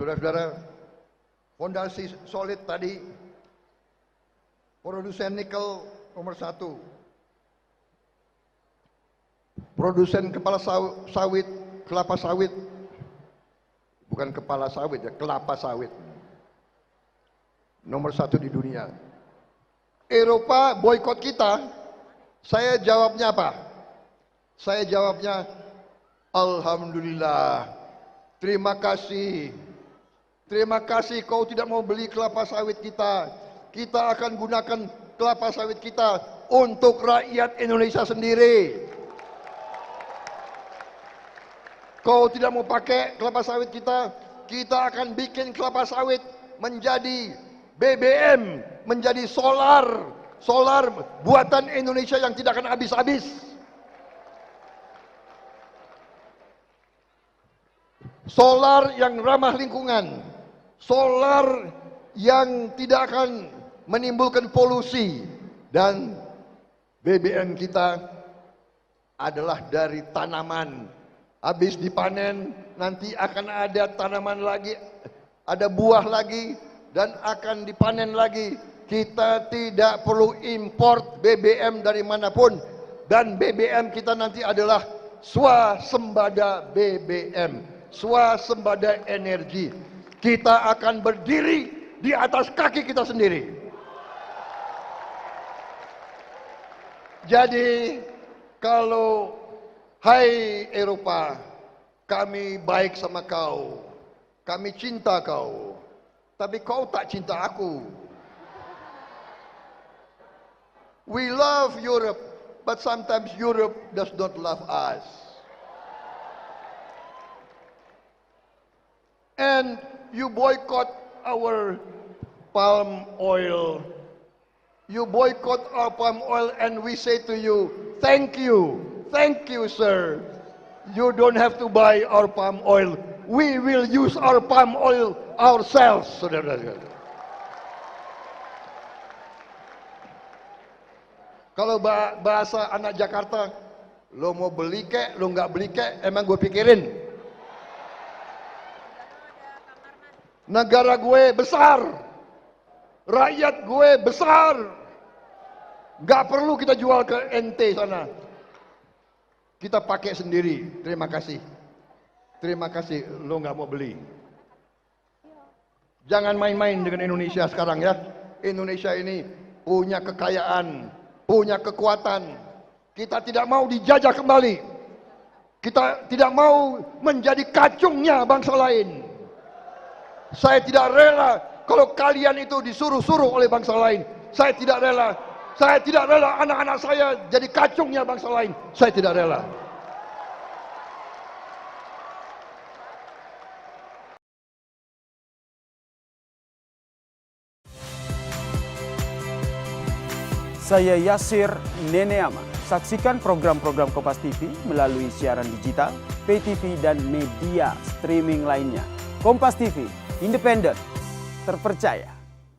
Saudara-saudara, fondasi solid tadi, produsen nikel nomor 1, produsen kelapa sawit, bukan kepala sawit ya, kelapa sawit, nomor 1 di dunia. Eropa boikot kita, saya jawabnya apa? Saya jawabnya, alhamdulillah, terima kasih. Terima kasih kau tidak mau beli kelapa sawit kita. Kita akan gunakan kelapa sawit kita untuk rakyat Indonesia sendiri. Kau tidak mau pakai kelapa sawit kita, kita akan bikin kelapa sawit menjadi BBM, menjadi solar buatan Indonesia yang tidak akan habis-habis. Solar yang ramah lingkungan, solar yang tidak akan menimbulkan polusi, dan BBM kita adalah dari tanaman. Habis dipanen nanti akan ada tanaman lagi, ada buah lagi, dan akan dipanen lagi. Kita tidak perlu import BBM dari manapun, dan BBM kita nanti adalah swasembada BBM, swasembada energi. Kita akan berdiri di atas kaki kita sendiri. Jadi kalau, hai Eropa, kami baik sama kau, kami cinta kau, tapi kau tak cinta aku. We love Europe, but sometimes Europe does not love us. And you boycott our palm oil. You boycott our palm oil, and we say to you, thank you, sir. You don't have to buy our palm oil. We will use our palm oil ourselves, saudara-saudara. Kalau bahasa anak Jakarta, lo mau beli kek, lo nggak beli kek, emang gue pikirin. Negara gue besar, rakyat gue besar, nggak perlu kita jual ke NT sana. Kita pakai sendiri. Terima kasih, lo nggak mau beli. Jangan main-main dengan Indonesia sekarang ya. Indonesia ini punya kekayaan, punya kekuatan. Kita tidak mau dijajah kembali. Kita tidak mau menjadi kacungnya bangsa lain. Saya tidak rela kalau kalian itu disuruh-suruh oleh bangsa lain. Saya tidak rela. Saya tidak rela anak-anak saya jadi kacungnya bangsa lain. Saya tidak rela. Saya Yasir Neneama. Saksikan program-program Kompas TV melalui siaran digital, pay TV, dan media streaming lainnya. Kompas TV, independen, terpercaya.